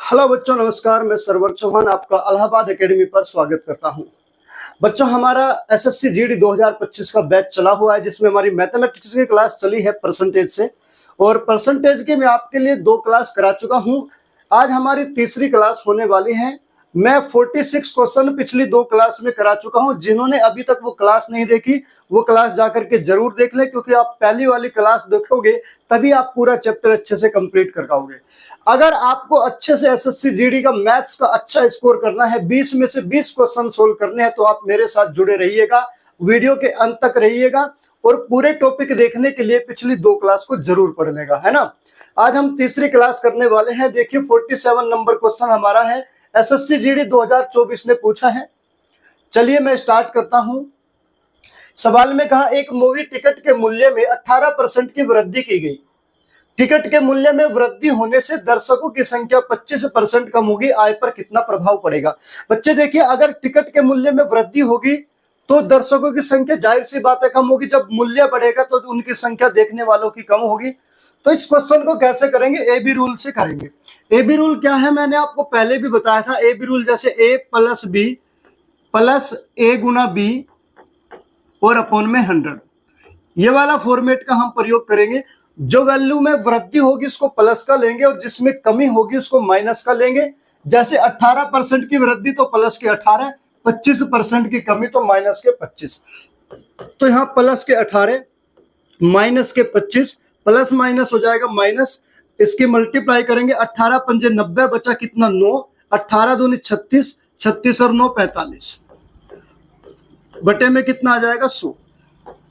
Hello बच्चों, नमस्कार। मैं सरवर चौहान आपका इलाहाबाद एकेडमी पर स्वागत करता हूं। बच्चों, हमारा एसएससी जीडी 2025 का बैच चला हुआ है, जिसमें हमारी मैथमेटिक्स की क्लास चली है परसेंटेज से, और परसेंटेज के मैं आपके लिए 2 क्लास करा चुका हूं। आज हमारी तीसरी क्लास होने वाली है। मैं 46 क्वेश्चन पिछली 2 क्लास में करा चुका हूं। जिन्होंने अभी तक वो क्लास नहीं देखी, वो क्लास जाकर के जरूर देख लें, क्योंकि आप पहली वाली क्लास देखोगे तभी आप पूरा चैप्टर अच्छे से कंप्लीट कर पाओगे। अगर आपको अच्छे से एसएससी जीडी का मैथ्स का अच्छा स्कोर करना है, 20 में से 20 क्वेश्चन सोल्व करने हैं, तो आप मेरे साथ जुड़े रहिएगा, वीडियो के अंत तक रहिएगा और पूरे टॉपिक देखने के लिए पिछली 2 क्लास को जरूर पढ़ने का, है ना। आज हम तीसरी क्लास करने वाले हैं। देखिए, 47 नंबर क्वेश्चन हमारा है, एसएससी जीडी 2024 ने पूछा है। चलिए मैं स्टार्ट करता हूं। सवाल में कहा, एक मूवी टिकट के मूल्य में 18% की वृद्धि की गई। टिकट के मूल्य में वृद्धि होने से दर्शकों की संख्या 25% कम होगी, आय पर कितना प्रभाव पड़ेगा। बच्चे देखिए, अगर टिकट के मूल्य में वृद्धि होगी तो दर्शकों की संख्या जाहिर सी बात है कम होगी। जब मूल्य बढ़ेगा तो उनकी संख्या देखने वालों की कम होगी। तो इस क्वेश्चन को कैसे करेंगे? ए बी रूल से करेंगे। ए बी रूल क्या है, मैंने आपको पहले भी बताया था। ए बी रूल जैसे ए प्लस बी प्लस ए गुना बी और अपॉन में 100, ये वाला फॉर्मेट का हम प्रयोग करेंगे। जो वैल्यू में वृद्धि होगी उसको प्लस का लेंगे और जिसमें कमी होगी उसको माइनस का लेंगे। जैसे 18% की वृद्धि तो प्लस के 18, 25% की कमी तो माइनस के 25। तो यहाँ प्लस के 18 माइनस के 25, प्लस माइनस हो जाएगा माइनस, इसके मल्टीप्लाई करेंगे। 18 पंजे 90, बचा कितना 9, 18 दूनी 36, 36 और 9 45, बटे में कितना आ जाएगा 100।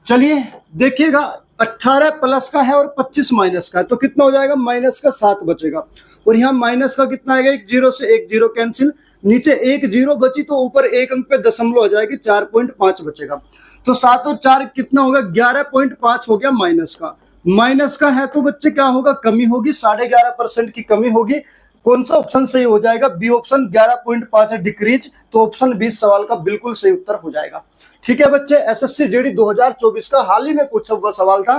चलिए देखिएगा, 18 प्लस का है और 25 माइनस का है, तो कितना हो जाएगा? माइनस का 7 बचेगा। और यहाँ माइनस का कितना आएगा? एक जीरो से एक जीरो कैंसिल, नीचे एक जीरो बची तो ऊपर एक अंक पे दशमलव हो जाएगी, 4.5 बचेगा। तो 7 और 4 कितना होगा? 11.5 हो गया माइनस का। माइनस का है तो बच्चे क्या होगा? कमी होगी, 11.5% की कमी होगी। कौन सा ऑप्शन सही हो जाएगा? बी ऑप्शन, 11.5 है डिक्रीज। तो ऑप्शन 20 सवाल का बिल्कुल सही उत्तर हो जाएगा। ठीक है बच्चे, एसएससी जीडी 2024 का हाल ही में पूछा हुआ सवाल था।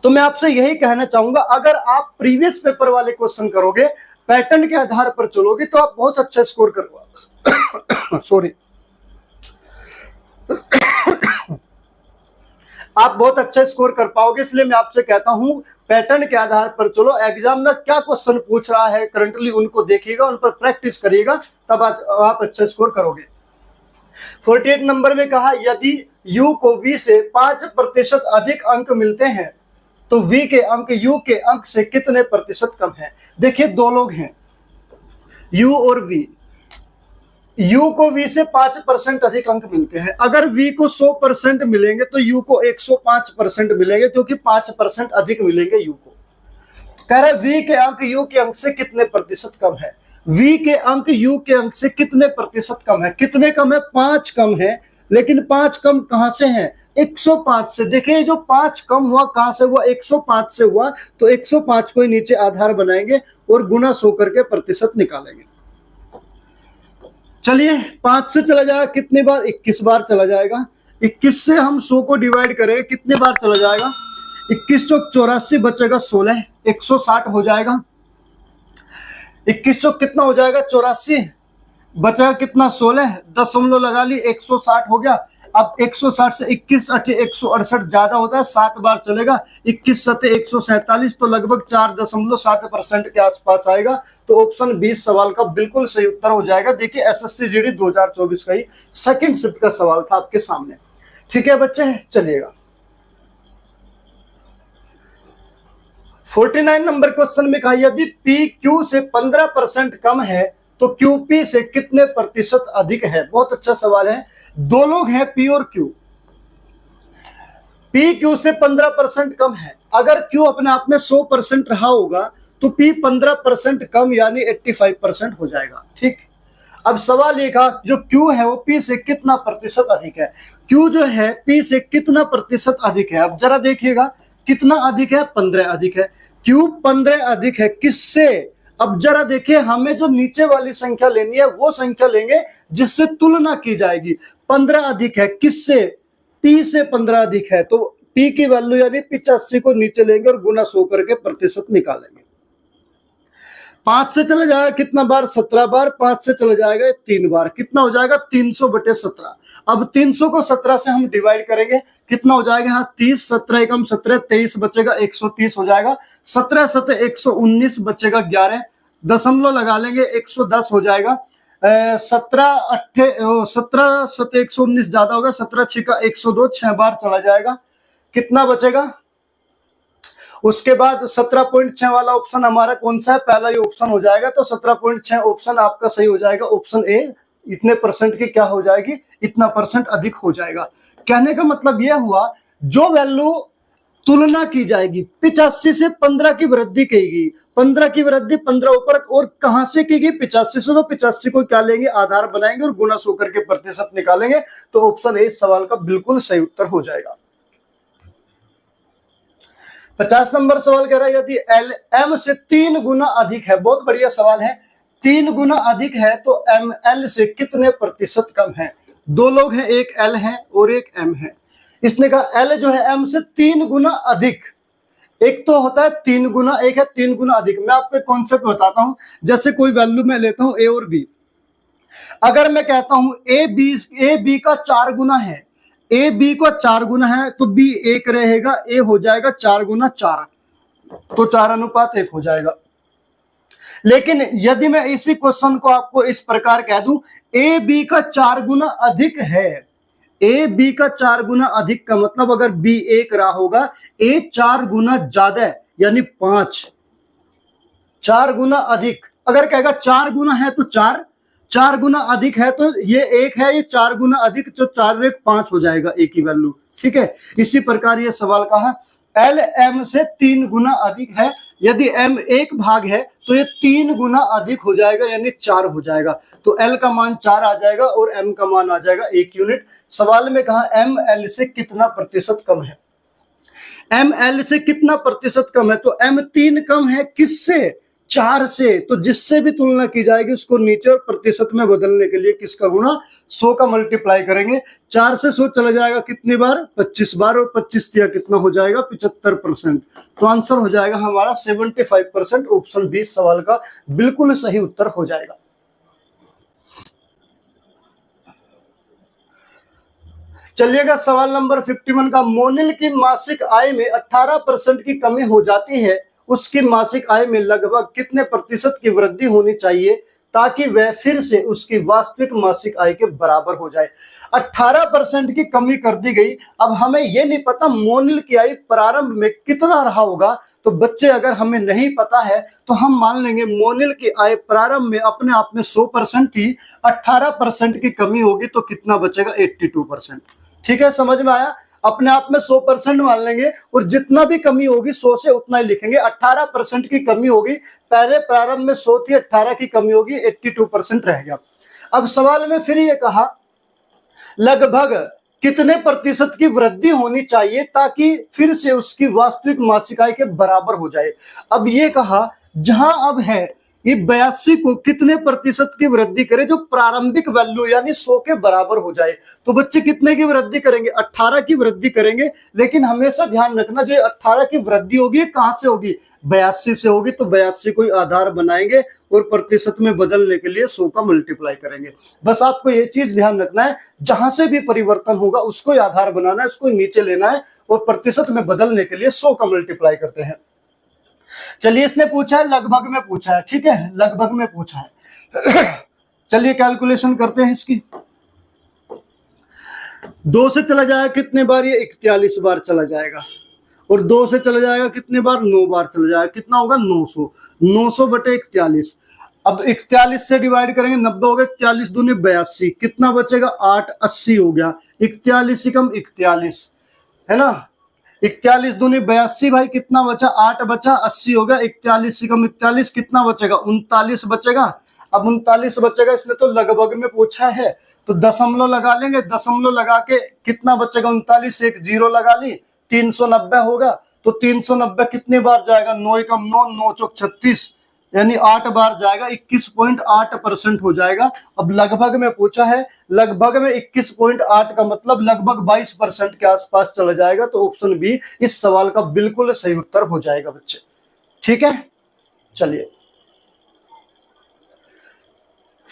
तो मैं आपसे यही कहना चाहूंगा, अगर आप प्रीवियस पेपर वाले क्वेश्चन करोगे, पैटर्न के आधार पर चलोगे, तो आप बहुत अच्छा स्कोर करवा सॉरी आप बहुत अच्छा स्कोर कर पाओगे। इसलिए मैं आपसे कहता हूं, पैटर्न के आधार पर चलो। एग्जामिनर क्या क्वेश्चन पूछ रहा है करंटली, उनको देखिएगा, उन पर प्रैक्टिस करिएगा, तब आप अच्छा स्कोर करोगे। 48 नंबर में कहा, यदि u को v से 5% अधिक अंक मिलते हैं तो v के अंक u के अंक से कितने प्रतिशत कम है। देखिए, 2 लोग हैं, u और v। u को v से 5% अधिक अंक मिलते हैं। अगर v को 100% मिलेंगे तो u को 105% मिलेंगे, क्योंकि 5% अधिक मिलेंगे u को। कह रहे v के अंक u के अंक से कितने प्रतिशत कम है। v के अंक u के अंक से कितने प्रतिशत कम है? कितने कम है? 5 कम है। लेकिन 5 कम कहां से है? 105 से। देखिए, जो 5 कम हुआ कहां से हुआ? 105 से हुआ। तो 105 को ही नीचे आधार बनाएंगे और गुना 100 करके प्रतिशत निकालेंगे। चलिए, 5 से चला जाएगा कितनी बार? 21 बार चला जाएगा। 21 से हम 100 को डिवाइड करेंगे, कितने बार चला जाएगा? 21 चौक 84 बचेगा 16, 160 हो जाएगा। 21 चौक कितना हो जाएगा? 84, बचा कितना? 16, दशमलव लगा ली, 160 हो गया। अब 160 से 21 अठे 168 ज्यादा होता है, 7 बार चलेगा। 21 सते 147, तो लगभग 4.7% के आसपास आएगा। तो ऑप्शन 20 सवाल का बिल्कुल सही उत्तर हो जाएगा। देखिए, एसएससी जीडी 2024 का ही सेकंड शिफ्ट का सवाल था आपके सामने। ठीक है बच्चे, चलिएगा। 49 नंबर क्वेश्चन में कहा, यदि P Q से 15% कम है तो QP से कितने प्रतिशत अधिक है। बहुत अच्छा सवाल है। 2 लोग हैं, P और Q। P Q से 15% कम है। अगर Q अपने आप में 100% रहा होगा तो P 15% कम यानी 85% हो जाएगा। ठीक, अब सवाल ये कहा, जो Q है वो P से कितना प्रतिशत अधिक है। Q जो है P से कितना प्रतिशत अधिक है? अब जरा देखिएगा, कितना अधिक है? 15 अधिक है। Q 15 अधिक है किससे? अब जरा देखिए, हमें जो नीचे वाली संख्या लेनी है वो संख्या लेंगे जिससे तुलना की जाएगी। 15 अधिक है किससे? P से 15 अधिक है, तो P की वैल्यू यानी 85 को नीचे लेंगे और गुना 100 करके प्रतिशत निकालेंगे। 5 से चला जाएगा कितना बार, 17 बार। 5 से चला जाएगा 3 बार, कितना हो जाएगा 300/17। अब 300 को 17 से हम डिवाइड करेंगे, कितना हो जाएगा, हाँ 30, 17 एकम 17, 23 बचेगा, 130 हो जाएगा। 17 7 119 बचेगा 11, दशमलव लगा लेंगे, 110 हो जाएगा। 17 7 119 ज्यादा होगा, 17 6 का 102, 6 बार चला जाएगा, कितना बचेगा। उसके बाद 17.6 वाला ऑप्शन हमारा कौन सा है, पहला ये ऑप्शन हो जाएगा। तो 17.6 ऑप्शन आपका सही हो जाएगा, ऑप्शन ए। इतने परसेंट की क्या हो जाएगी, इतना परसेंट अधिक हो जाएगा। कहने का मतलब यह हुआ, जो वैल्यू तुलना की जाएगी 85 से 15 की वृद्धि कहेगी, 15 की वृद्धि 15 ऊपर, और कहां से की गई, 85 से। तो 85 को क्या लेंगे, आधार बनाएंगे और गुणा सो करके प्रतिशत निकालेंगे। तो ऑप्शन ए इस सवाल का बिल्कुल सही उत्तर हो जाएगा। 50 नंबर सवाल कह रहा है, यदि एल एम से 3 गुना अधिक है, बहुत बढ़िया सवाल है, 3 गुना अधिक है तो एम एल से कितने प्रतिशत कम है। दो लोग हैं, एक एल है और एक एम है। इसने कहा एल जो है एम से 3 गुना अधिक, एक तो होता है 3 गुना, एक है 3 गुना अधिक। मैं आपको कॉन्सेप्ट बताता हूं, जैसे कोई वैल्यू मैं लेता हूं ए और बी। अगर मैं कहता हूं ए बी का 4 गुना है, ए बी का 4 गुना है, तो बी 1 रहेगा, ए हो जाएगा 4 गुना 4, तो 4:1 हो जाएगा। लेकिन यदि मैं इसी क्वेश्चन को आपको इस प्रकार कह दूं, ए बी का 4 गुना अधिक है, ए बी का 4 गुना अधिक का मतलब अगर बी 1 रहा होगा, ए 4 गुना ज्यादा यानी 5, 4 गुना अधिक। अगर कहेगा 4 गुना है तो 4 गुना अधिक है तो ये 1 है, ये 4 गुना अधिक, तो 4 और 1 5 हो जाएगा ए की वैल्यू। ठीक है, इसी प्रकार ये सवाल कहा एल एम से 3 गुना अधिक है, यदि एम 1 भाग है तो ये 3 गुना अधिक हो जाएगा यानी 4 हो जाएगा। तो एल का मान 4 आ जाएगा और एम का मान आ जाएगा 1 यूनिट। सवाल में कहा एम एल से कितना प्रतिशत कम है, एम एल से कितना प्रतिशत कम है। तो एम 3 कम है किससे, 4 से। तो जिससे भी तुलना की जाएगी उसको नीचे और प्रतिशत में बदलने के लिए किसका गुणा, 100 का मल्टीप्लाई करेंगे। 4 से 100 चला जाएगा कितनी बार, 25 बार, और 25 दिया कितना हो जाएगा, 75%। तो आंसर हो जाएगा हमारा 75%। ऑप्शन बी सवाल का बिल्कुल सही उत्तर हो जाएगा। चलिएगा सवाल नंबर 51 का, मोनिल की मासिक आय में 18% की कमी हो जाती है, उसकी मासिक आय में लगभग कितने प्रतिशत की वृद्धि होनी चाहिए ताकि वह फिर से उसकी वास्तविक मासिक आय के बराबर हो जाए। 18% की कमी कर दी गई। अब हमें यह नहीं पता मोनिल की आय प्रारंभ में कितना रहा होगा। तो बच्चे अगर हमें नहीं पता है तो हम मान लेंगे मोनिल की आय प्रारंभ में अपने आप में 100% थी, 18% की कमी होगी तो कितना बचेगा, 82%। ठीक है, समझ में आया। अपने आप में 100% मान लेंगे और जितना भी कमी होगी 100 से उतना ही लिखेंगे। 18% की कमी होगी, पहले प्रारंभ में 100 थी, 18 की कमी होगी, 82% रह गया। अब सवाल में फिर ये कहा लगभग कितने प्रतिशत की वृद्धि होनी चाहिए ताकि फिर से उसकी वास्तविक मासिक आय के बराबर हो जाए। अब ये कहा जहां अब है ये 82 को कितने प्रतिशत की वृद्धि करें जो प्रारंभिक वैल्यू यानी 100 के बराबर हो जाए। तो बच्चे कितने की वृद्धि करेंगे, 18 की वृद्धि करेंगे। लेकिन हमेशा ध्यान रखना जो 18 की वृद्धि होगी कहां से होगी, 82 से होगी। तो 82 को आधार बनाएंगे और प्रतिशत में बदलने के लिए 100 का मल्टीप्लाई करेंगे। बस आपको ये चीज ध्यान रखना है, जहां से भी परिवर्तन होगा उसको आधार बनाना है, उसको नीचे लेना है और प्रतिशत में बदलने के लिए 100 का मल्टीप्लाई करते हैं। चलिए, इसने पूछा है लगभग में पूछा है, ठीक है, लगभग में पूछा है। चलिए कैलकुलेशन करते हैं इसकी। 2 से चला जाएगा कितने बार, ये 41 बार चला जाएगा। और 2 से चला जाएगा कितने बार, 9 बार चला जाएगा। कितना होगा, 900। 900 बटे 41। अब 41 से डिवाइड करेंगे, 90 हो गया, 41 दूनी 82, कितना बचेगा, 8, 80 हो गया। 41 से कम 41 है ना, 41 दूनी 82 भाई, कितना बचा, 8 बचा, 80 हो गया। 41 से कम 41 कितना बचेगा, 39 बचेगा। अब 39 बचेगा, इसने तो लगभग में पूछा है तो दशमलव लगा लेंगे। दशमलव लगा के कितना बचेगा, 39, एक 0 लगा ली, 390 होगा। तो 390 कितने बार जाएगा, 9 एकम 9, 9 चौक 36 यानी 8 बार जाएगा, 21.8% हो जाएगा। अब लगभग में पूछा है, लगभग में 21.8 का मतलब लगभग 22% के आसपास चला जाएगा। तो ऑप्शन बी इस सवाल का बिल्कुल सही उत्तर हो जाएगा बच्चे। ठीक है, चलिए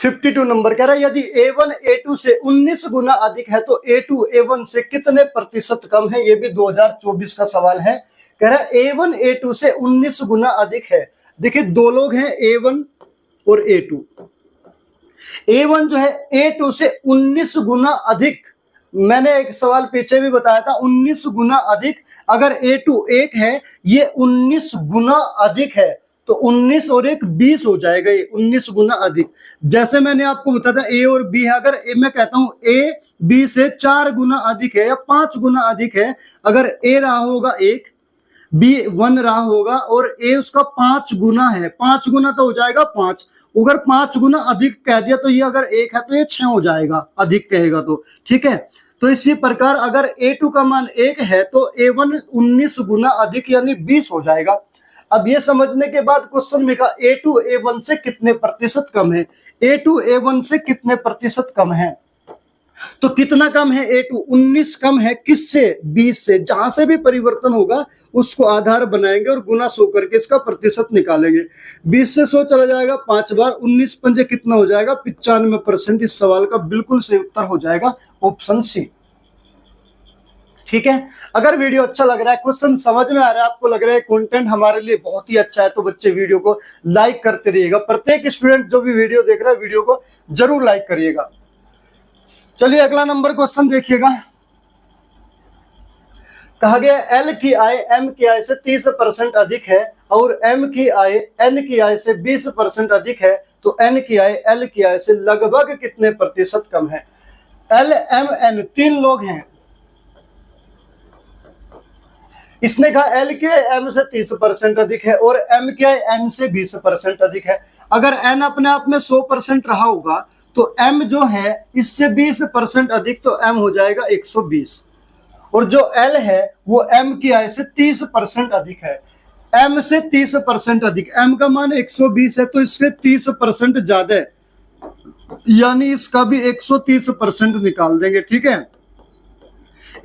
52 नंबर कह रहा है यदि A1 A2 से 19 गुना अधिक है तो A2 A1 से कितने प्रतिशत कम है। ये भी 2024 का सवाल है। कह रहा है A1 A2 से 19 गुना अधिक है। देखिए दो लोग हैं A1 और A2। A1 जो है A2 से 19 गुना अधिक, मैंने एक सवाल पीछे भी बताया था 19 गुना अधिक। अगर A2 एक है, ये 19 गुना अधिक है तो 19 और एक 20 हो जाएगा। ये 19 गुना अधिक, जैसे मैंने आपको बताया था A और B है। अगर मैं कहता हूं A B से 4 गुना अधिक है या 5 गुना अधिक है, अगर A रहा होगा 1, B 1 रहा होगा और A उसका 5 गुना है, 5 गुना तो हो जाएगा 5। अगर 5 गुना अधिक कह दिया तो ये अगर 1 है तो ये 6 हो जाएगा, अधिक कहेगा तो। ठीक है, तो इसी प्रकार अगर A2 का मान 1 है तो A1 19 गुना अधिक यानी 20 हो जाएगा। अब ये समझने के बाद क्वेश्चन में कहा A2 A1 से कितने प्रतिशत कम है। A2 A1 से कितने प्रतिशत कम है, तो कितना कम है A2 19 कम है किससे, 20 से। जहां से भी परिवर्तन होगा उसको आधार बनाएंगे और गुना 100 करके इसका प्रतिशत निकालेंगे। 20 से 100 चला जाएगा 5 बार, 19 पंजे कितना हो जाएगा 95%। इस सवाल का बिल्कुल सही उत्तर हो जाएगा ऑप्शन सी। ठीक है, अगर वीडियो अच्छा लग रहा है, क्वेश्चन समझ में आ रहा है, आपको लग रहा है कंटेंट हमारे लिए बहुत ही अच्छा है, तो बच्चे वीडियो को लाइक करते रहिएगा। प्रत्येक स्टूडेंट जो भी वीडियो देख रहा है वीडियो को जरूर लाइक करिएगा। चलिए अगला नंबर क्वेश्चन देखिएगा। कहा गया L की आय M की आय से 30% अधिक है और M की आय N की आय से 20% अधिक है, तो N की आय L की आय से लगभग कितने प्रतिशत कम है। L M N 3 लोग हैं। इसने कहा L के M से 30% अधिक है और M के N से 20% अधिक है। अगर N अपने आप में 100% रहा होगा तो M जो है इससे 20% अधिक, तो M हो जाएगा 120। और जो L है वो M की आय से 30% अधिक है। M से 30% अधिक, M का मान 120 है तो इससे 30% ज्यादा है, यानी इसका भी 130% निकाल देंगे। ठीक है,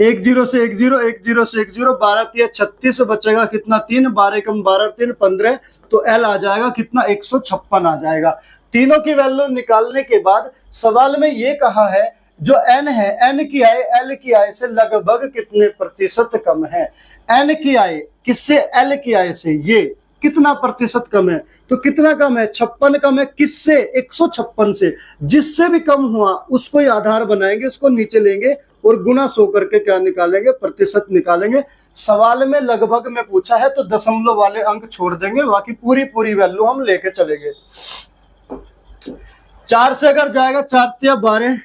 1 0 से 1 0, 1 0 से 1 0, 12 3 36 बचेगा कितना 3, 12 कम 12 3 15, तो L आ जाएगा कितना 156 आ जाएगा। तीनों की वैल्यू निकालने के बाद सवाल में ये कहा है जो N है N की आय L की आय से लगभग कितने प्रतिशत कम है। N की आय किससे, L की आय से, ये कितना प्रतिशत कम है, तो कितना कम है 56 कम है किससे, 156 से। जिससे भी कम हुआ उसको ही आधार बनाएंगे, उसको नीचे लेंगे और गुना 100 करके क्या निकालेंगे, प्रतिशत निकालेंगे। सवाल में लगभग में पूछा है तो दशमलव वाले अंक छोड़ देंगे, बाकी पूरी वैल्यू हम लेके चलेंगे। 4 से अगर जाएगा 4 या 12,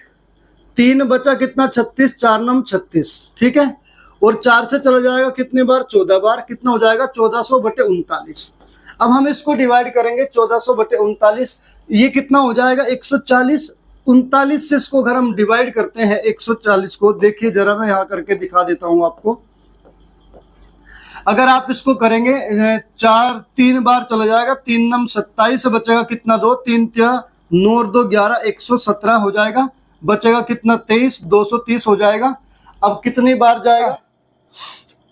3 बचा कितना 36, 4 नम 36। ठीक है, और 4 से चला जाएगा कितनी बार 14 बार, कितना हो जाएगा 1400/39। अब हम इसको डिवाइड करेंगे 1400/39, ये कितना हो जाएगा 140। 39 से इसको अगर हम डिवाइड करते हैं 140 को, देखिए जरा मैं यहां करके दिखा देता हूं आपको। अगर आप इसको करेंगे 4 3 बार चला जाएगा, 3 नम 27 बचेगा कितना 2, 3 9 और 2 11, 117 हो जाएगा। बचेगा कितना 23, 230 हो जाएगा। अब कितनी बार जाएगा,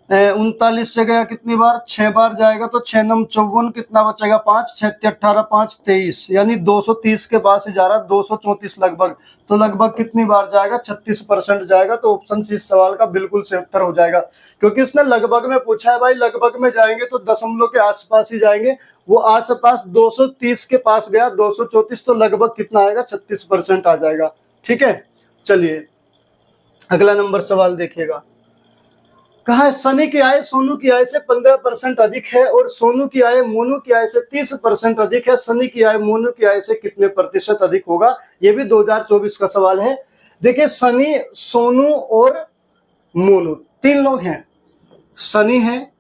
39 से गया कितनी बार 6 बार जाएगा, तो 6 नम 54, कितना बचेगा 5, 6 18 5 23, यानी 230 के पास ही जा रहा है, 234 लगभग। तो लगभग कितनी बार जाएगा 36% जाएगा। तो ऑप्शन सी इस सवाल का बिल्कुल सही उत्तर हो जाएगा, क्योंकि इसने लगभग में पूछा है। भाई लगभग में जाएंगे तो दशमलव के आसपास ही जाएंगे, वो आसपास 230 के पास गया 234, तो लगभग कितना आएगा 36% आ जाएगा। ठीक है, चलिए अगला नंबर सवाल देखिएगा। कहा है सनी की आय सोनू की आय से 15% अधिक है और सोनू की आय मोनू की आय से 30% अधिक है। सनी की आय मोनू की आय से कितने प्रतिशत अधिक होगा। ये भी 2024 का सवाल है। देखिए सनी, सोनू और मोनू 3 लोग हैं। सनी है,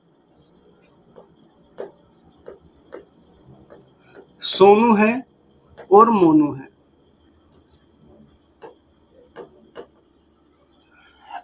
सोनू है और मोनू है।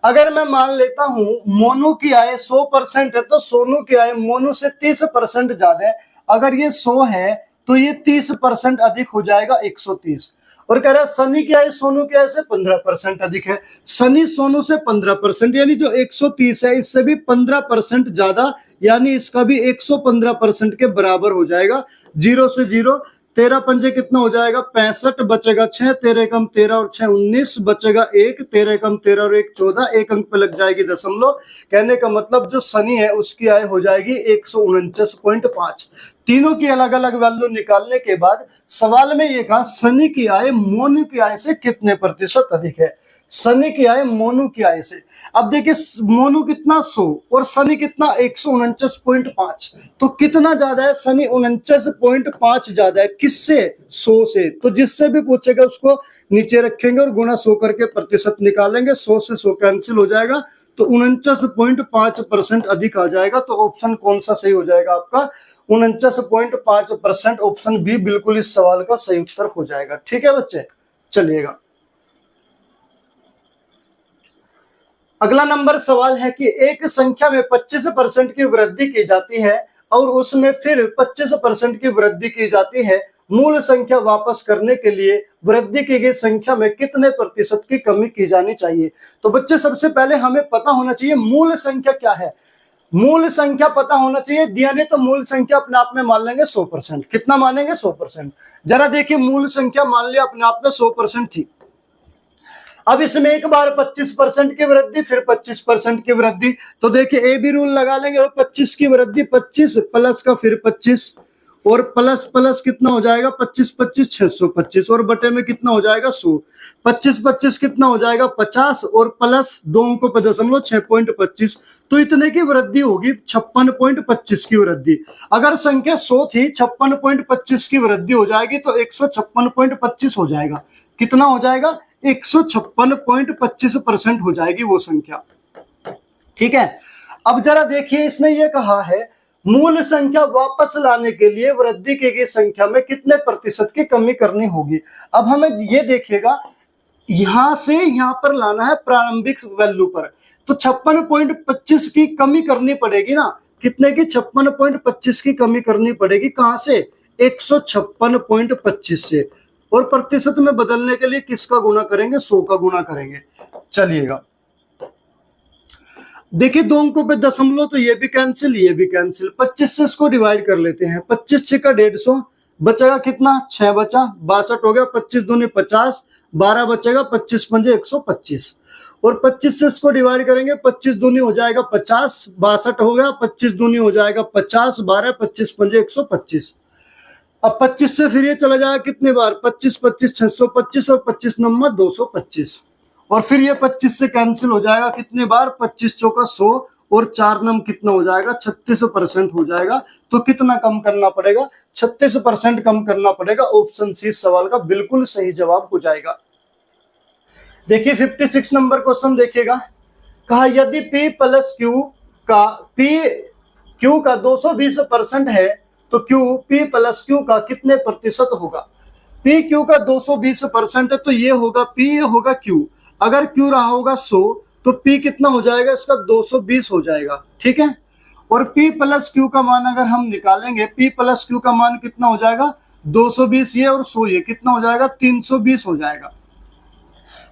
अगर मैं मान लेता हूं मोनू की आय 100% है तो सोनू की आय मोनू से 30% ज्यादा है। अगर ये 100 है तो ये 30% अधिक हो जाएगा 130। और कह रहा है सनी की आय सोनू की आय से 15% अधिक है। सनी सोनू से 15%, यानी जो 130 है इससे भी 15% ज्यादा, यानी इसका भी 115% के बराबर हो जाएगा। 0 से 0, 13 पंजे कितना हो जाएगा 65, बचेगा 6, 13 एकम 13 और 6 19, बचेगा 1, 13 एकम 13 और 1 14, एक अंक पे लग जाएगी दशमलव। कहने का मतलब जो शनि है उसकी आय हो जाएगी 149.5। तीनों की अलग अलग वैल्यू निकालने के बाद सवाल में ये कहा शनि की आय मोनू की आय से कितने प्रतिशत अधिक है। शनि की आय मोनू की आय से, अब देखिए मोनू कितना 100 और शनि कितना 149.5, तो कितना ज्यादा है, शनि 49.5 ज्यादा है किससे, 100 से। तो जिससे भी पूछेगा उसको नीचे रखेंगे और गुणा 100 करके प्रतिशत निकालेंगे, 100 से 100 कैंसिल हो जाएगा, तो 49.5% अधिक आ जाएगा। तो ऑप्शन कौन सा सही हो जाएगा आपका, 49.5%। ऑप्शन बी बिल्कुल इस सवाल का सही उत्तर हो जाएगा। ठीक है बच्चे, चलिएगा अगला नंबर सवाल है कि एक संख्या में 25% की वृद्धि की जाती है और उसमें फिर 25% की वृद्धि की जाती है, मूल संख्या वापस करने के लिए वृद्धि की गई संख्या में कितने प्रतिशत की कमी की जानी चाहिए। तो बच्चे सबसे पहले हमें पता होना चाहिए मूल संख्या क्या है। मूल संख्या पता होना चाहिए, दिया नहीं तो मूल संख्या अपने आप में मान लेंगे 100%। कितना मानेंगे 100%। जरा देखिए मूल संख्या मान लिया अपने आप में 100% थी। अब इसमें एक बार 25% की वृद्धि फिर 25% की वृद्धि, तो देखिए ए बी रूल लगा लेंगे। और 25 की वृद्धि 25 प्लस का फिर 25 और प्लस प्लस कितना हो जाएगा 25 25 625 और बटे में कितना हो जाएगा 100। 25 25 कितना हो जाएगा 50 और प्लस 2 अंकों पे दशमलव 6.25, तो इतने की वृद्धि होगी 56.25 की वृद्धि। अगर संख्या 100 थी 56.25 की वृद्धि हो जाएगी तो 156.25 हो जाएगा। कितना हो जाएगा 156.25% हो जाएगी वो संख्या। ठीक है, अब जरा देखिए इसने ये कहा है मूल संख्या वापस लाने के लिए वृद्धि की गई संख्या में कितने प्रतिशत की कमी करनी होगी। अब हमें ये देखिएगा यहां से यहां पर लाना है प्रारंभिक वैल्यू पर, तो 56.25 की कमी करनी पड़ेगी ना। कितने की 56.25 की कमी करनी पड़ेगी, कहां से 156.25 से। और प्रतिशत में बदलने के लिए किसका गुणा करेंगे 100 का गुणा करेंगे। चलिएगा देखिए 2 अंकों पे दशमलव, तो ये भी कैंसिल ये भी कैंसिल। 25 से इसको डिवाइड कर लेते हैं, 25 6 का 150, बचेगा कितना 6 बचा 62 हो गया, 25 दूनी 50, 12 बचेगा, 25 पंजे 125 और 25 से इसको डिवाइड करेंगे, 25 दूनी हो जाएगा 50, 62 हो गया, 25 दूनी हो जाएगा 50, 12 25 पंजे 125। अब 25 से फिर ये चला जाएगा कितने बार 25 25 625 और 25 नंबर 225 और फिर ये 25 से कैंसिल हो जाएगा कितने बार 25 चौका 100 और 4 नम कितना हो जाएगा 36% हो जाएगा। तो कितना कम करना पड़ेगा 36% कम करना पड़ेगा। ऑप्शन सी सवाल का बिल्कुल सही जवाब हो जाएगा। देखिए 56 नंबर क्वेश्चन देखिएगा, कहा यदि P प्लस Q का 220% है तो P प्लस Q का कितने प्रतिशत होगा। P Q का 220% है तो ये होगा P, ये होगा Q। अगर Q रहा होगा 100 तो P कितना हो जाएगा इसका 220 हो जाएगा। ठीक है, और P प्लस Q का मान अगर हम निकालेंगे, P प्लस Q का मान कितना हो जाएगा 220 ये और 100 ये, कितना हो जाएगा 320 हो जाएगा।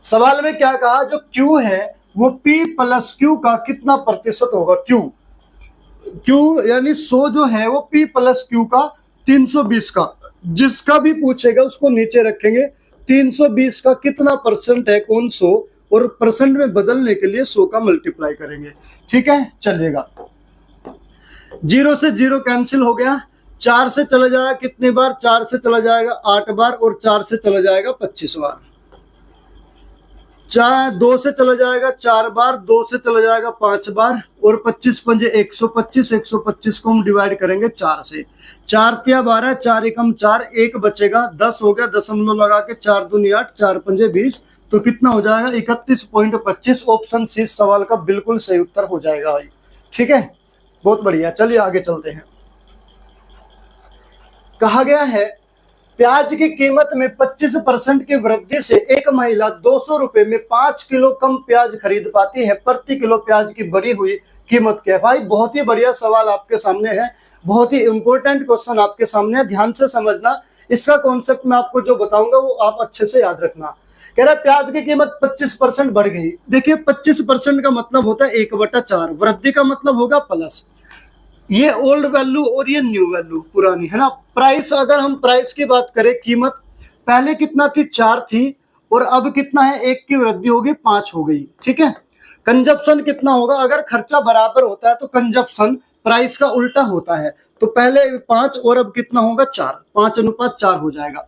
सवाल में क्या कहा, जो Q है वो P प्लस Q का कितना प्रतिशत होगा। Q यानी 100 जो है वो P प्लस Q का 320 का, जिसका भी पूछेगा उसको नीचे रखेंगे। 320 का कितना परसेंट है कौन 100, और परसेंट में बदलने के लिए 100 का मल्टीप्लाई करेंगे। ठीक है, चलिएगा 0 से 0 कैंसिल हो गया, 4 से चला जाएगा कितने बार 4 से चला जाएगा 8 बार और 4 से चला जाएगा 25 बार। 2 से चला जाएगा 4 बार, 2 से चला जाएगा 5 बार और 25 पंजे 125, 125 को हम डिवाइड करेंगे 4 से। 4 तिया 12, 4 एकम 4, 1 बचेगा 10 हो गया, दशमलव लगा के 4 दूनी 8, 4 पंजे 20, तो कितना हो जाएगा 31.25। ऑप्शन सी सवाल का बिल्कुल सही उत्तर हो जाएगा भाई। ठीक है, बहुत बढ़िया। चलिए आगे चलते हैं। कहा गया है प्याज की कीमत में 25% की वृद्धि से एक महिला 200 रुपए में 5 किलो कम प्याज खरीद पाती है, प्रति किलो प्याज की बढ़ी हुई कीमत क्या है। भाई बहुत ही बढ़िया सवाल आपके सामने है, बहुत ही इंपॉर्टेंट क्वेश्चन आपके सामने है, ध्यान से समझना। इसका कॉन्सेप्ट मैं आपको जो बताऊंगा वो आप अच्छे से याद रखना। कह रहा है प्याज की कीमत 25% बढ़ गई। देखिए 25% का मतलब होता है 1/4, वृद्धि का मतलब होगा प्लस। ये ओल्ड वैल्यू और ये न्यू वैल्यू पुरानी है ना। प्राइस, अगर हम प्राइस की बात करें, कीमत पहले कितना थी, 4 थी, और अब कितना है, 1 की वृद्धि होगी, 5 हो गई। ठीक है। कंजप्शन कितना होगा, अगर खर्चा बराबर होता है तो कंजप्शन प्राइस का उल्टा होता है। तो पहले 5 और अब कितना होगा, 4, 5:4 हो जाएगा।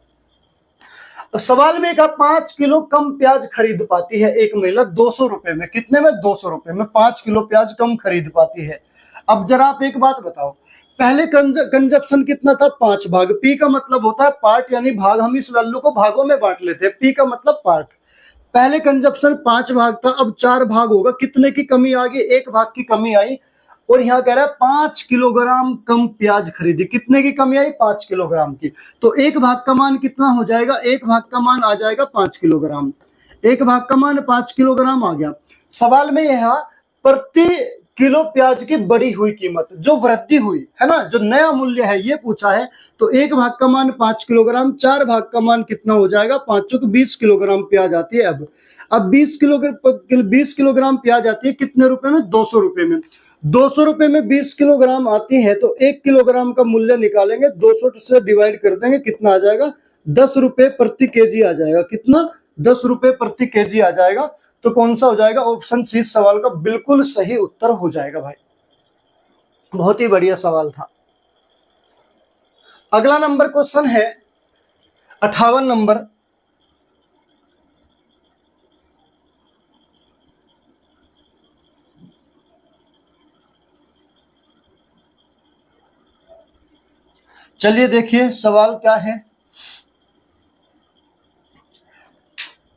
सवाल में कहा 5 किलो कम प्याज खरीद पाती है एक महिला 200 रुपए में। कितने में, 200 रुपए में 5 किलो प्याज कम खरीद पाती है। अब जरा आप एक बात बताओ, पहले कंजप्शन कितना था, 5 भाग। पी का मतलब होता है पार्ट यानी भाग, हम इस वैल्यू को भागों में बांट लेते हैं, पी का मतलब पार्ट। पहले कंजप्शन 5 भाग था, अब 4 भाग होगा। कितने की कमी आ गई, 1 भाग की कमी आई। और यहाँ कह रहा है 5 किलोग्राम कम प्याज खरीदी। कितने की कमी आई, 5 किलोग्राम की। तो 1 भाग का मान कितना हो जाएगा, 1 भाग का मान आ जाएगा 5 किलोग्राम। 1 भाग का मान 5 किलोग्राम आ गया। सवाल में यह प्रति किलो प्याज की बढ़ी हुई कीमत, जो वृद्धि हुई है ना, जो नया मूल्य है, ये पूछा है। तो 1 भाग का मान 5 किलोग्राम, 4 भाग का मान कितना हो जाएगा, 5 को 20 किलोग्राम प्याज आती है। अब 20 किलोग्राम प्याज आती है कितने रुपए में, 200 रुपए में। 200 रुपए में 20 किलोग्राम आती है, तो 1 किलोग्राम का मूल्य निकालेंगे, 200 से डिवाइड कर देंगे, कितना आ जाएगा, 10 रुपए प्रति केजी आ जाएगा। कितना, 10 रुपए प्रति केजी आ जाएगा। तो कौन सा हो जाएगा, ऑप्शन सी सवाल का बिल्कुल सही उत्तर हो जाएगा भाई। बहुत ही बढ़िया सवाल था। अगला नंबर क्वेश्चन है 58 नंबर। चलिए देखिए सवाल क्या है।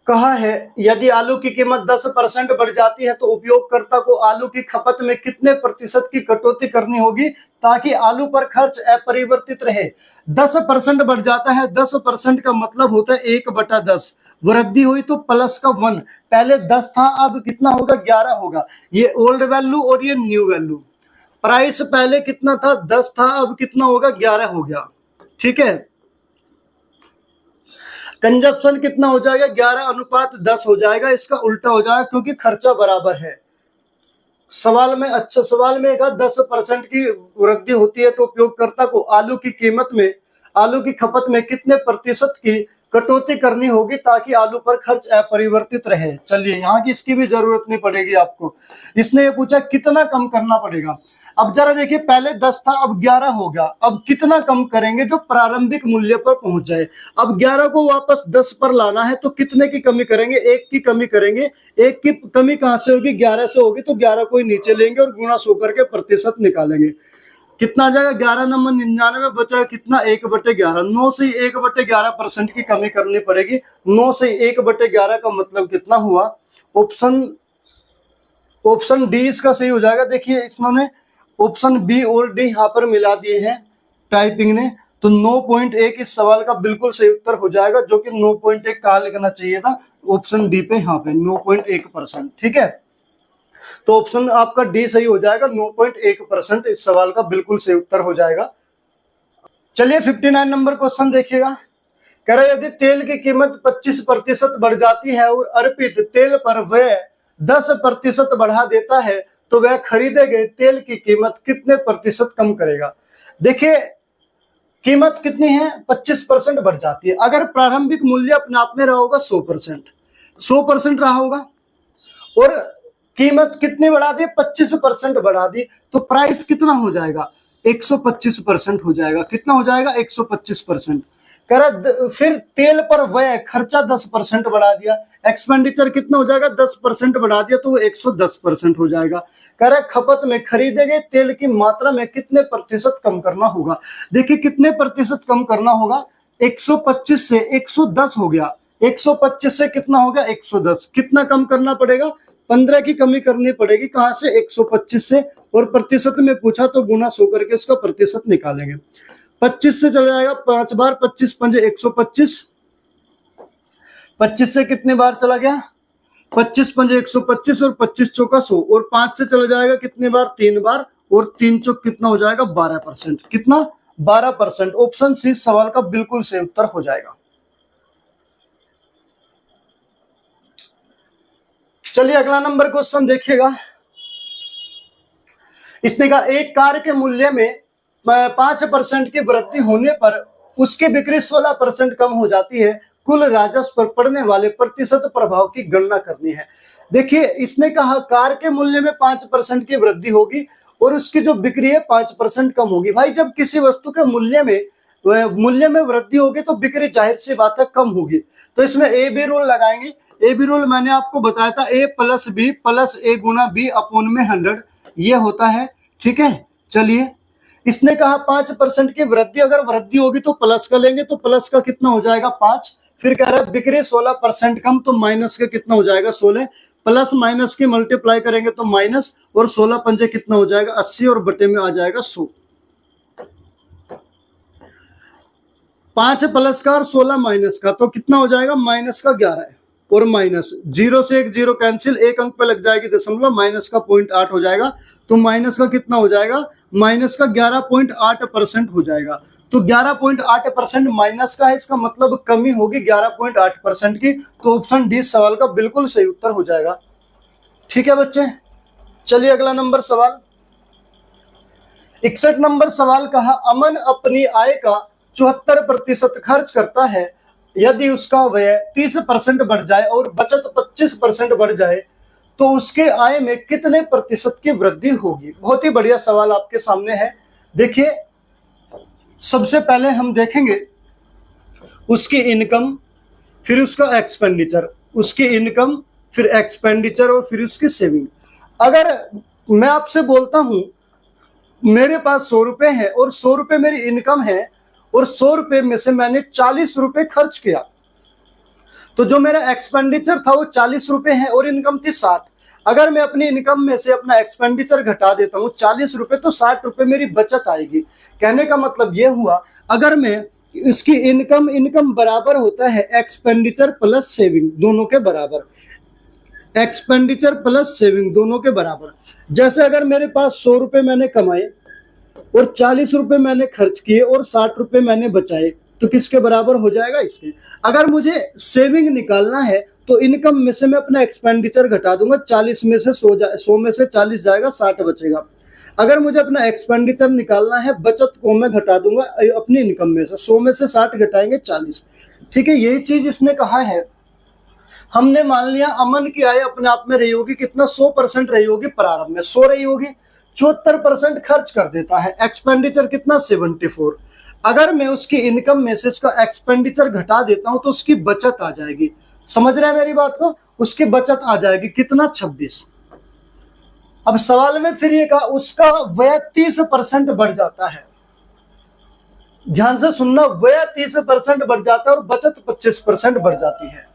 कहा है यदि आलू की कीमत 10% बढ़ जाती है तो उपयोगकर्ता को आलू की खपत में कितने प्रतिशत की कटौती करनी होगी ताकि आलू पर खर्च अपरिवर्तित रहे। 10% बढ़ जाता है, 10% का मतलब होता है 1/10। वृद्धि हुई तो प्लस का 1। पहले 10 था, अब कितना होगा, 11 होगा। ये ओल्ड वैल्यू और ये न्यू वैल्यू। प्राइस पहले कितना था, 10 था, अब कितना होगा, 11 हो गया। ठीक है। कंजप्शन कितना हो जाएगा, 11:10 हो जाएगा। इसका उल्टा हो जाएगा क्योंकि खर्चा बराबर है। सवाल में, अच्छा सवाल में कहा 10% की वृद्धि होती है तो उपयोगकर्ता को आलू की कीमत में, आलू की खपत में कितने प्रतिशत की कटौती करनी होगी ताकि आलू पर खर्च अपरिवर्तित रहे। चलिए यहाँ की इसकी भी जरूरत नहीं पड़ेगी आपको। इसने ये पूछा कितना कम करना पड़ेगा। अब जरा देखिए, पहले 10 था, अब 11 हो गया। अब कितना कम करेंगे जो प्रारंभिक मूल्य पर पहुंच जाए। अब 11 को वापस 10 पर लाना है तो कितने की कमी करेंगे, 1 की कमी करेंगे। 1 की कमी कहां से होगी, 11 से होगी। तो 11 को ही नीचे लेंगे और गुणा 100 करके प्रतिशत निकालेंगे। कितना आ जाएगा, 11 नंबर 99 बचा कितना, 1/11। 9 से 1/11% की कमी करनी पड़ेगी। 9 से 1/11 का मतलब कितना हुआ, ऑप्शन डी इसका सही हो जाएगा। देखिए इसमें ऑप्शन बी और डी यहाँ पर मिला दिए हैं टाइपिंग ने। तो 9.1 इस सवाल का बिल्कुल सही उत्तर हो जाएगा, जो कि 9.1 कहाँ लिखना चाहिए था, ऑप्शन डी पे, यहाँ पे 9.1%। ठीक है। तो ऑप्शन आपका डी सही हो जाएगा, 9.1% इस सवाल का बिल्कुल सही उत्तर हो जाएगा। चलिए 59 नंबर क्वेश्चन देखिएगा। कह रहे यदि तेल की कीमत 25% बढ़ जाती है और अर्पित तेल पर वह 10% बढ़ा देता है तो वह खरीदे गए तेल की कीमत कितने प्रतिशत कम करेगा। देखिए कीमत कितनी है, 25% बढ़ जाती है। अगर प्रारंभिक मूल्य अपने आप में रहा होगा 100% रहा होगा, और कीमत कितनी बढ़ा दी, 25% बढ़ा दी, तो प्राइस कितना हो जाएगा, 125% हो जाएगा। कितना हो जाएगा, 125%। कह रहा फिर तेल पर व्यय खर्चा 10% बढ़ा दिया, एक्सपेंडिचर कितना हो जाएगा, 10% बढ़ा दिया, तो वो 110% हो जाएगा। कह रहा खपत में खरीदे गए तेल की मात्रा में कितने प्रतिशत कम करना होगा। देखिए कितने प्रतिशत कम करना होगा, 125 से 110 हो गया। 125 से कितना हो गया, 110। कितना कम करना पड़ेगा, 15 की कमी करनी पड़ेगी। कहां से, 125 से। और प्रतिशत में पूछा तो गुना 100 करके उसका प्रतिशत निकालेंगे। 25 से चला जाएगा 5 बार, 25 पंजे 125। 25 से कितने बार चला गया, 25 पंजे 125 और 25 चौका 100। और 5 से चला जाएगा कितने बार, 3 बार। और 3 चौक कितना हो जाएगा, 12%। कितना, 12%। ऑप्शन सी सवाल का बिल्कुल सही उत्तर हो जाएगा। चलिए अगला नंबर क्वेश्चन देखिएगा। इसने कहा एक कार के मूल्य में 5% की वृद्धि होने पर उसकी बिक्री 16% कम हो जाती है। कुल राजस्व पर पड़ने वाले प्रतिशत प्रभाव की गणना करनी है। देखिए, इसने कहा कार के मूल्य में 5% की वृद्धि होगी और उसकी जो बिक्री है 5% कम होगी। भाई, जब किसी वस्तु के मूल्य में वृद्धि होगी तो बिक्री जाहिर सी बात है कम होगी। तो इसमें ए बी रूल लगाएंगे। ए बी रूल मैंने आपको बताया था, ए प्लस बी प्लस ए गुना बी अपॉन में 100 ये होता है। ठीक है, चलिए, इसने कहा 5% की वृद्धि, अगर वृद्धि होगी तो प्लस का लेंगे, तो प्लस का कितना हो जाएगा 5। फिर कह रहा है बिक्री 16% कम, तो माइनस का कितना हो जाएगा 16, प्लस माइनस की मल्टीप्लाई करेंगे तो माइनस, और 16 पंजे कितना हो जाएगा 80 और बटे में आ जाएगा 100। 5 प्लस का और 16 माइनस का, तो कितना हो जाएगा माइनस का 11 है, और माइनस 0 से 1 0 कैंसिल, एक अंक पे लग जाएगी दशमलव, माइनस का 0.8 हो जाएगा। तो माइनस का कितना हो जाएगा, माइनस का 11.8% हो जाएगा। तो 11.8% माइनस का है, इसका मतलब कमी होगी 11.8% की। तो ऑप्शन डी सवाल का बिल्कुल सही उत्तर हो जाएगा। ठीक है बच्चे, चलिए अगला नंबर सवाल 61 नंबर सवाल कहा, अमन अपनी आय का 74% खर्च करता है। यदि उसका व्यय 30% बढ़ जाए और बचत 25% बढ़ जाए तो उसके आय में कितने प्रतिशत की वृद्धि होगी। बहुत ही बढ़िया सवाल आपके सामने है। देखिए, सबसे पहले हम देखेंगे उसकी इनकम, फिर उसका एक्सपेंडिचर, उसकी इनकम फिर एक्सपेंडिचर और फिर उसकी सेविंग। अगर मैं आपसे बोलता हूं मेरे पास 100 रुपए है और 100 रुपए मेरी इनकम है और 100 रुपए में से मैंने 40 रुपए खर्च किया, तो जो मेरा एक्सपेंडिचर था वो 40 रुपए है और इनकम थी 60। अगर मैं अपनी इनकम में से अपना एक्सपेंडिचर घटा देता हूं 40 रुपए, तो 60 रुपए मेरी बचत आएगी। कहने का मतलब ये हुआ, अगर मैं इसकी इनकम बराबर होता है एक्सपेंडिचर प्लस सेविंग दोनों के बराबर, एक्सपेंडिचर प्लस सेविंग दोनों के बराबर। जैसे अगर मेरे पास 100 रुपए मैंने कमाए और 40 रुपए मैंने खर्च किए और 60 रुपए मैंने बचाए, तो किसके बराबर हो जाएगा, इसके। अगर मुझे सेविंग निकालना है तो इनकम में से मैं अपना एक्सपेंडिचर घटा दूंगा, 40 में से 100 में से 40 जाएगा, 60 बचेगा। अगर मुझे अपना एक्सपेंडिचर निकालना है, बचत को मैं घटा दूंगा अपनी इनकम में से, 100 में से 60 घटाएंगे 40। ठीक है, यही चीज इसने कहा है। हमने मान लिया अमन की आय अपने आप में रही होगी कितना, 100% रही होगी, प्रारंभ में 100 रही होगी, 74% खर्च कर देता है, एक्सपेंडिचर कितना 74। अगर मैं उसकी इनकम में से उसका एक्सपेंडिचर घटा देता हूं तो उसकी बचत आ जाएगी। समझ रहे हैं मेरी बात को, उसकी बचत आ जाएगी कितना 26। अब सवाल में फिर ये कहा उसका व्यय 30% बढ़ जाता है। ध्यान से सुनना, व्यय 30% बढ़ जाता है और बचत 25% बढ़ जाती है।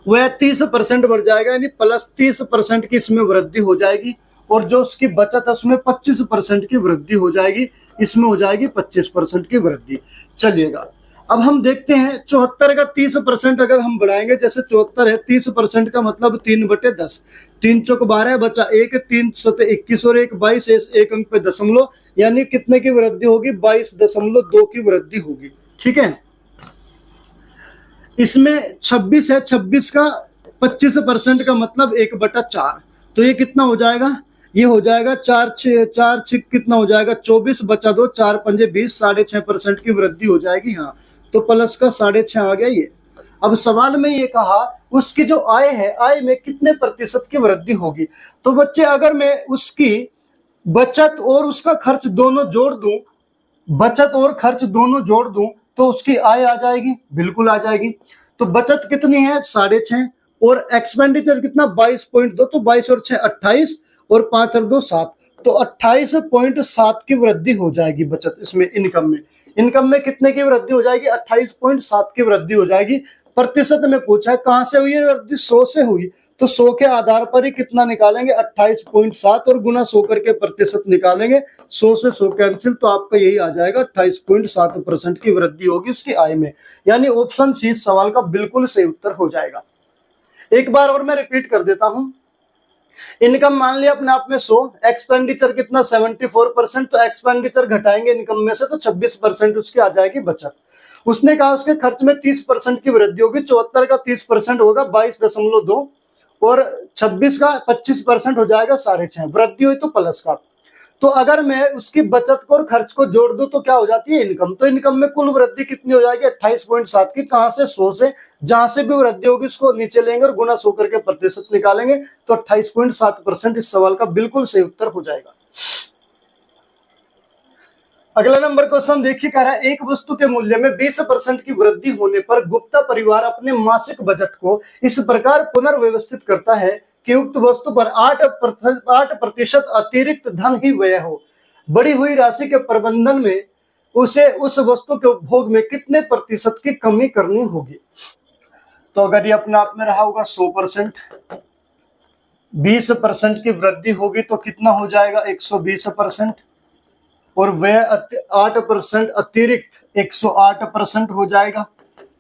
वह 30% बढ़ जाएगा, यानी प्लस 30% की इसमें वृद्धि हो जाएगी, और जो उसकी बचत है उसमें 25% की वृद्धि हो जाएगी, इसमें हो जाएगी 25% की वृद्धि। चलिएगा, अब हम देखते हैं 74 का 30% अगर हम बढ़ाएंगे, जैसे 74 है, 30% का मतलब 3/10, 3 चौक 12 बचा 1, 3 सते 21 और 1 22, एक अंक पे दशमलव, यानी कितने की वृद्धि होगी, 22.2 की वृद्धि होगी। ठीक है, इसमें 26 है, 26 का 25% का मतलब 1/4, तो ये कितना हो जाएगा, ये हो जाएगा 4 छिक कितना हो जाएगा 24, बचा 2, 4 पंजे 20, 6.5% की वृद्धि हो जाएगी। हाँ, तो प्लस का 6.5 आ गया ये। अब सवाल में ये कहा उसकी जो आय है, आय में कितने प्रतिशत की वृद्धि होगी। तो बच्चे, अगर मैं उसकी बचत और उसका खर्च दोनों जोड़ दूं, बचत और खर्च दोनों जोड़ दूं, तो उसकी आय आ जाएगी, बिल्कुल आ जाएगी। तो बचत कितनी है 6.5, और एक्सपेंडिचर कितना 22.2, तो 22 और 6 28, और 5 और 2 7, तो 28.7 की वृद्धि हो जाएगी बचत इसमें। इनकम में कितने की वृद्धि हो जाएगी, 28.7 की वृद्धि हो जाएगी। प्रतिशत में पूछा है कहां से हुई है वृद्धि, 100 से हुई, तो 100 के आधार पर ही कितना निकालेंगे 28.7 और गुना 100 करके प्रतिशत निकालेंगे, 100 से 100 कैंसिल, तो आपका यही आ जाएगा 28.7% की वृद्धि होगी उसकी आय में। यानी ऑप्शन सी सवाल का बिल्कुल सही उत्तर हो जाएगा। एक बार और मैं रिपीट कर देता हूं, इनकम मान लिया अपने आप में 100, एक्सपेंडिचर कितना 74%, तो एक्सपेंडिचर घटाएंगे इनकम में से तो 26% उसकी आ जाएगी बचत। उसने कहा उसके खर्च में 30% की वृद्धि होगी, 74 का 30% होगा 22.2, और 26 का 25% हो जाएगा 6.5, वृद्धि हुई तो प्लस का। तो अगर मैं उसकी बचत को और खर्च को जोड़ दूं तो क्या हो जाती है इनकम। तो इनकम में कुल वृद्धि कितनी हो जाएगी 28.7 की। कहां से 100 से, जहां से भी वृद्धि होगी उसको नीचे लेंगे और गुना 100 करके प्रतिशत निकालेंगे तो 28.7% इस सवाल का बिल्कुल सही उत्तर हो जाएगा। अगला नंबर क्वेश्चन देखिए, कह रहा है एक वस्तु के मूल्य में 20% की वृद्धि होने पर गुप्ता परिवार अपने मासिक बजट को इस प्रकार पुनर्व्यवस्थित करता है कि उक्त वस्तु पर 8% अतिरिक्त धन ही व्यय हो। बढ़ी हुई राशि के प्रबंधन में उसे उस वस्तु के उपभोग में कितने प्रतिशत की कमी करनी होगी। तो अगर ये अपने आप में रहा होगा 100%, 20% की वृद्धि होगी तो कितना हो जाएगा 120%, और वह 8% अतिरिक्त 108% हो जाएगा।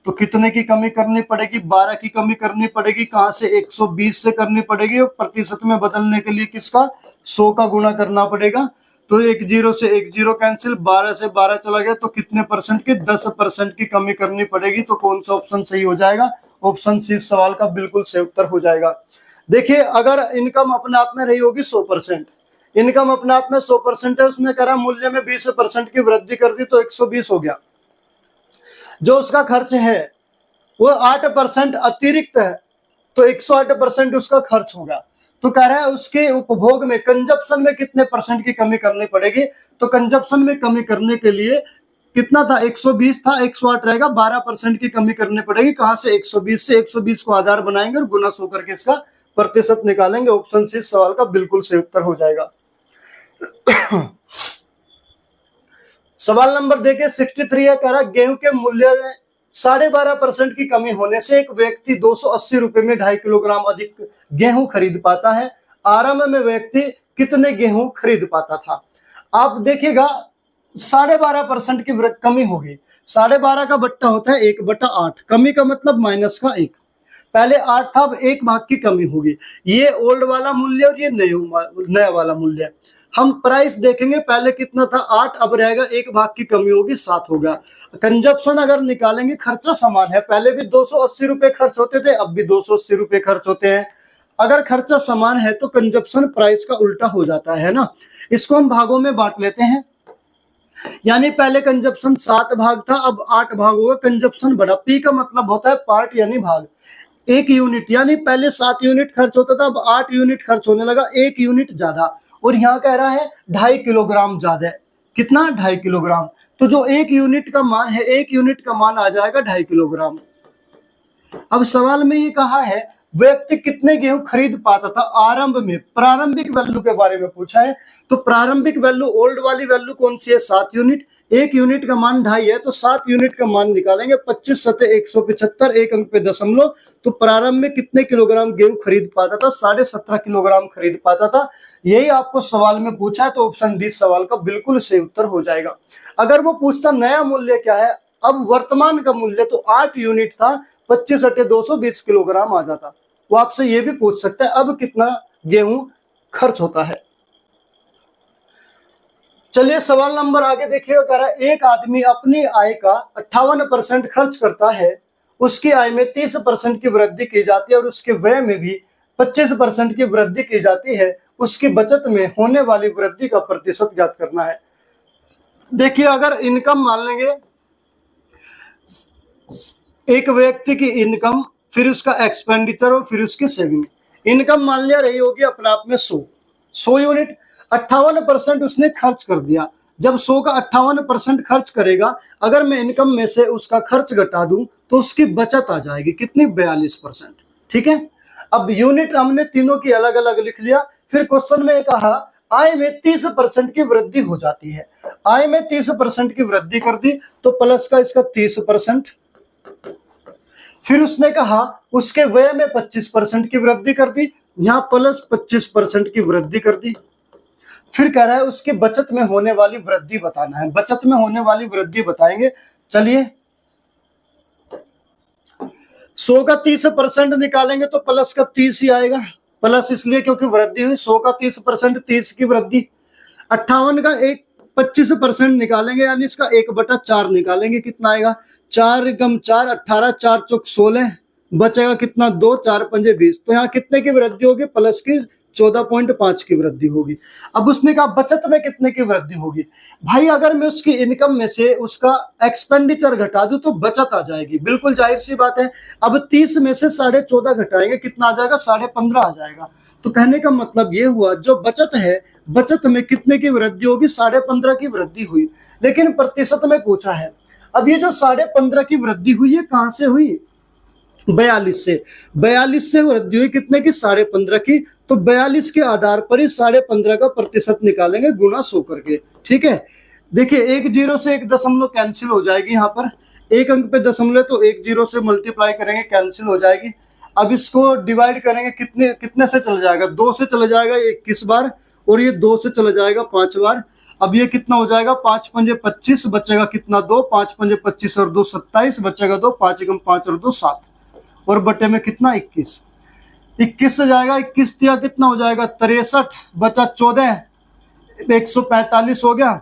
तो कितने की कमी करनी पड़ेगी 12 की कमी करनी पड़ेगी। कहां से 120 से करनी पड़ेगी और प्रतिशत में बदलने के लिए किसका 100 का गुणा करना पड़ेगा। तो 10 से 10 कैंसिल, 12 से 12 चला गया तो कितने परसेंट की 10% की कमी करनी पड़ेगी। तो कौन सा ऑप्शन सही हो जाएगा, ऑप्शन सी सवाल का बिल्कुल सही उत्तर हो जाएगा। देखिए अगर इनकम अपने आप में रही होगी 100%, इनकम अपने आप में 100% है, उसमें करा मूल्य में 20% की वृद्धि कर दी तो 120 हो गया। जो उसका खर्च है वो 8% अतिरिक्त है तो 108% उसका खर्च होगा। तो कह रहा है उसके उपभोग में कंजप्शन में कितने परसेंट की कमी करनी पड़ेगी। तो कंजप्शन में कमी करने के लिए कितना था 120 था, 108 रहेगा, 12% की कमी करनी पड़ेगी। कहां से 120 से 120 को आधार बनाएंगे और गुना 100 करके इसका प्रतिशत निकालेंगे। ऑप्शन सी सवाल का बिल्कुल सही उत्तर हो जाएगा। सवाल नंबर देखिए 63 है, कह रहा गेहूं के मूल्य में 12.5% की कमी होने से एक व्यक्ति 280 रुपए में 2.5 किलोग्राम अधिक गेहूं खरीद पाता है। आरंभ में व्यक्ति कितने गेहूं खरीद पाता था। आप देखिएगा 12.5% की कमी होगी। 12.5 का बट्टा होता है 1/8, कमी का मतलब माइनस का 1। पहले 8 था, अब 1 भाग की कमी होगी। ये ओल्ड वाला मूल्य और ये नया वाला मूल्य। हम प्राइस देखेंगे, पहले कितना था 8, अब रहेगा 1 भाग की कमी होगी 7 होगा। कंजप्शन अगर निकालेंगे, खर्चा समान है, पहले भी 280 रुपए खर्च होते थे, अब भी 280 रुपए खर्च होते हैं। अगर खर्चा समान है तो कंजप्शन प्राइस का उल्टा हो जाता है ना। इसको हम भागों में बांट लेते हैं, यानी पहले कंजप्शन 7 भाग था, अब 8 भाग होगा। कंजप्शन बढ़ा, पी का मतलब होता है पार्ट यानी भाग। 1 यूनिट, यानी पहले 7 यूनिट खर्च होता था, अब 8 यूनिट खर्च होने लगा, 1 यूनिट ज्यादा। और यहाँ कह रहा है 2.5 किलोग्राम ज्यादा है। कितना 2.5 किलोग्राम। तो जो 1 यूनिट का मान है, 1 यूनिट का मान आ जाएगा 2.5 किलोग्राम। अब सवाल में ये कहा है व्यक्ति कितने गेहूं खरीद पाता था आरंभ में। प्रारंभिक वैल्यू के बारे में पूछा है। तो प्रारंभिक वैल्यू ओल्ड वाली वैल्यू कौन सी है 7 यूनिट। 1 यूनिट का मान 2.5 है तो 7 यूनिट का मान निकालेंगे। 25 सते 175, 1 अंक पे दशमलव। तो प्रारंभ में कितने किलोग्राम गेहूं खरीद पाता था 17.5 किलोग्राम खरीद पाता था। यही आपको सवाल में पूछा है तो ऑप्शन डी सवाल का बिल्कुल सही उत्तर हो जाएगा। अगर वो पूछता नया मूल्य क्या है, अब वर्तमान का मूल्य तो 8 यूनिट था, 25 अटे 220 किलोग्राम आ जाता। वो आपसे ये भी पूछ सकता है अब कितना गेहूं खर्च होता है। चलिए सवाल नंबर आगे देखिएगा, कह रहा है एक आदमी अपनी आय का 58% खर्च करता है, उसकी आय में 30% की वृद्धि की जाती है और उसके व्यय में भी 25% की वृद्धि की जाती है। उसकी बचत में होने वाली वृद्धि का प्रतिशत ज्ञात करना है। देखिए अगर इनकम मान लेंगे, एक व्यक्ति की इनकम, फिर उसका एक्सपेंडिचर और फिर उसकी सेविंग। इनकम मान लिया रही होगी अपने आप में 100 यूनिट, 58% उसने खर्च कर दिया। जब 100 का 58% खर्च करेगा, अगर मैं इनकम में से उसका खर्च घटा दूं तो उसकी बचत आ जाएगी कितनी 42%। ठीक है, अब यूनिट हमने तीनों की अलग अलग लिख लिया। फिर क्वेश्चन में कहा आय में 30% की वृद्धि हो जाती है। आय में 30% की वृद्धि कर दी तो प्लस का इसका 30%। फिर उसने कहा उसके व्यय में 25% की वृद्धि कर दी, यहां प्लस 25% की वृद्धि कर दी। फिर कह रहा है उसकी बचत में होने वाली वृद्धि बताना है। बचत में होने वाली वृद्धि बताएंगे। चलिए 100 का 30% निकालेंगे तो प्लस का 30 ही आएगा। प्लस इसलिए क्योंकि वृद्धि हुई। 100 का 30% 30 की वृद्धि। 58 का 25% निकालेंगे, यानी इसका 1/4 निकालेंगे, कितना आएगा 4 × 4 18, 4 × 4 16, बचेगा कितना 2, 4 पंजे 20। तो यहाँ कितने की वृद्धि होगी? प्लस की 14.5 की वृद्धि होगी। अब उसने कहा बचत में कितने की वृद्धि होगी? भाई अगर मैं उसकी इनकम में से उसका एक्सपेंडिचर घटा दूं तो बचत आ जाएगी, बिल्कुल जाहिर सी बात है। अब 30 में से 14.5 घटाएंगे, कितना आ जाएगा? 15.5 आ जाएगा। तो कहने का मतलब ये हुआ जो बचत है, बचत में कितने की वृद्धि होगी? 15.5 की वृद्धि हुई। लेकिन प्रतिशत में पूछा है। अब ये जो 15.5 की वृद्धि हुई है कहां से हुई? 42 से वृद्धि हुई कितने की? 15.5 की। तो 42 के आधार पर ही 15.5 का प्रतिशत निकालेंगे गुना 100 करके। ठीक है, देखिए एक जीरो से एक दशमलव कैंसिल हो जाएगी। यहाँ पर एक अंक पे दशमलव, तो एक जीरो से मल्टीप्लाई करेंगे, कैंसिल हो जाएगी। अब इसको डिवाइड करेंगे, कितने कितने से चला जाएगा? 2 से चला जाएगा 21 बार, और ये 2 से चला जाएगा 5 बार। अब ये कितना हो जाएगा? 5 पंजे 25, बचेगा कितना? 2। 5 पंजे 25 और 2 27, बचेगा 2। 5 एकम 5 और 2 7, और बटे में कितना? 21। 21 से जाएगा, 21 दिया कितना हो जाएगा? 63, बचा 14, 145 हो गया।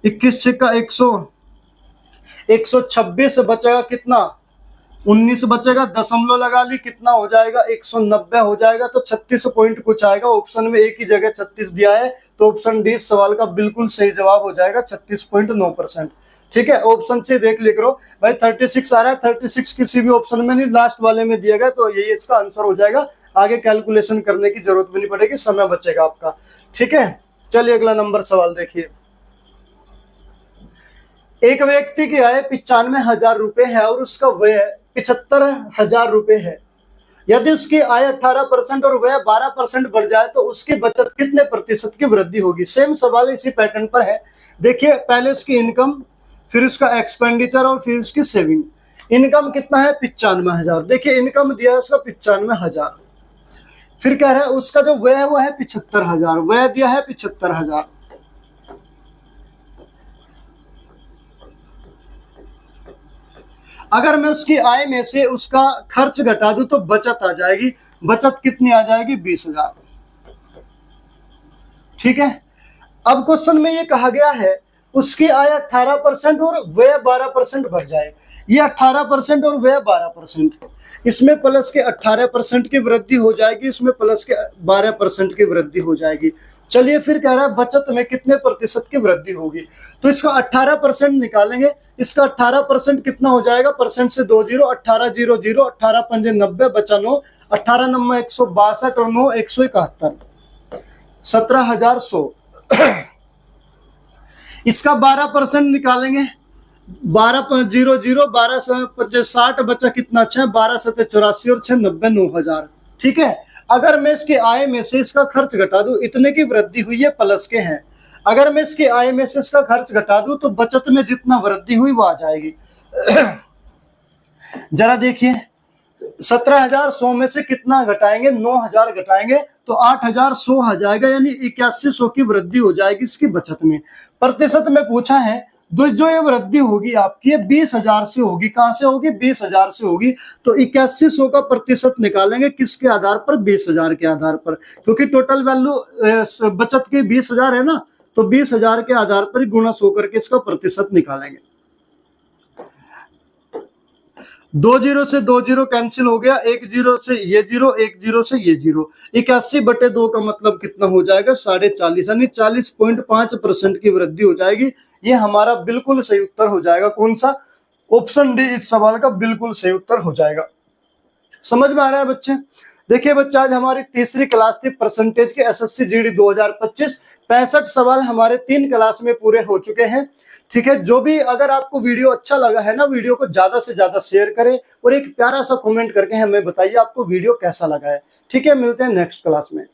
21 छक्का 126, बचेगा कितना? 19 बचेगा, दशमलव लगा ली, कितना हो जाएगा? 190 हो जाएगा। तो 36 पॉइंट कुछ आएगा। ऑप्शन में एक ही जगह 36 दिया है, तो ऑप्शन डी सवाल का बिल्कुल सही जवाब हो जाएगा 36.9%। ठीक है, ऑप्शन से देख लिख लो भाई। 36 आ रहा है, 36 किसी भी ऑप्शन में नहीं, लास्ट वाले में दिया गया, तो यही इसका आंसर हो जाएगा। आगे कैलकुलेशन करने की जरूरत भी नहीं पड़ेगी, समय बचेगा आपका। ठीक है, चलिए अगला नंबर सवाल देखिए। एक व्यक्ति की आय 95,000 रुपए है और उसका व्यय 75,000 रुपए है। यदि उसकी आय 18% और व्यय 12% बढ़ जाए तो उसकी बचत कितने प्रतिशत की वृद्धि होगी? सेम सवाल इसी पैटर्न पर है। देखिए पहले उसकी इनकम, फिर उसका एक्सपेंडिचर और फिर उसकी सेविंग। इनकम कितना है? 95,000। देखिए इनकम दिया है उसका 95,000। फिर कह रहा है उसका जो व्यय है वो है 75,000, व्यय दिया है 75,000। अगर मैं उसकी आय में से उसका खर्च घटा दूं तो बचत आ जाएगी। बचत कितनी आ जाएगी? 20,000। ठीक है, अब क्वेश्चन में ये कहा गया है उसकी आय 18% और व्यय 12% बढ़ जाए। ये 18% और व्यय 12%, इसमें प्लस के 18% की वृद्धि हो जाएगी, इसमें प्लस के 12% की वृद्धि हो जाएगी। चलिए फिर कह रहा है बचत में कितने प्रतिशत की वृद्धि होगी? तो इसका 18% निकालेंगे। इसका 18% कितना हो जाएगा? परसेंट से 2 जीरो, 18 0 0, 18 पंजे 90, बचा 9, 18 नंबर 162 और 9 171, 17,100। इसका 12% निकालेंगे। 12 0 0, 12 से 60, बचा कितना? 6, 12 से 84 और 6 90, 9,000। ठीक है, अगर मैं इसकी आय में से इसका खर्च घटा दूं, इतने की वृद्धि हुई है, प्लस के हैं। अगर मैं इसकी आय में से इसका खर्च घटा दूं तो बचत में जितना वृद्धि हुई वो आ जाएगी। जरा देखिए 17,100 में से कितना घटाएंगे? 9,000 घटाएंगे तो 8,100 आ जाएगा, यानी 8100 की वृद्धि हो जाएगी इसकी बचत में। प्रतिशत में पूछा है, जो ये वृद्धि होगी आपकी 20,000 से होगी। कहां से होगी? 20,000 से होगी। तो 8100 का प्रतिशत निकालेंगे किसके आधार पर? 20,000 के आधार पर, क्योंकि टोटल वैल्यू बचत की 20,000 है ना, तो 20,000 के आधार पर गुणा 100 करके इसका प्रतिशत निकालेंगे। 2 जीरो से 2 जीरो कैंसिल हो गया, 1 जीरो से ये जीरो, 1 जीरो से ये जीरो। 81/2 का मतलब कितना हो जाएगा? 40.5, यानी 40.5% की वृद्धि हो जाएगी। ये हमारा बिल्कुल सही उत्तर हो जाएगा। कौन सा? ऑप्शन डी इस सवाल का बिल्कुल सही उत्तर हो जाएगा। समझ में आ रहा है बच्चे? देखिए बच्चा, आज हमारी तीसरी क्लास थी परसेंटेज के एसएससी जीडी 2025। 65 सवाल हमारे 3 क्लास में पूरे हो चुके हैं। ठीक है, जो भी अगर आपको वीडियो अच्छा लगा है ना, वीडियो को ज्यादा से ज्यादा शेयर करें और एक प्यारा सा कमेंट करके हमें बताइए आपको वीडियो कैसा लगा है। ठीक है, मिलते हैं नेक्स्ट क्लास में।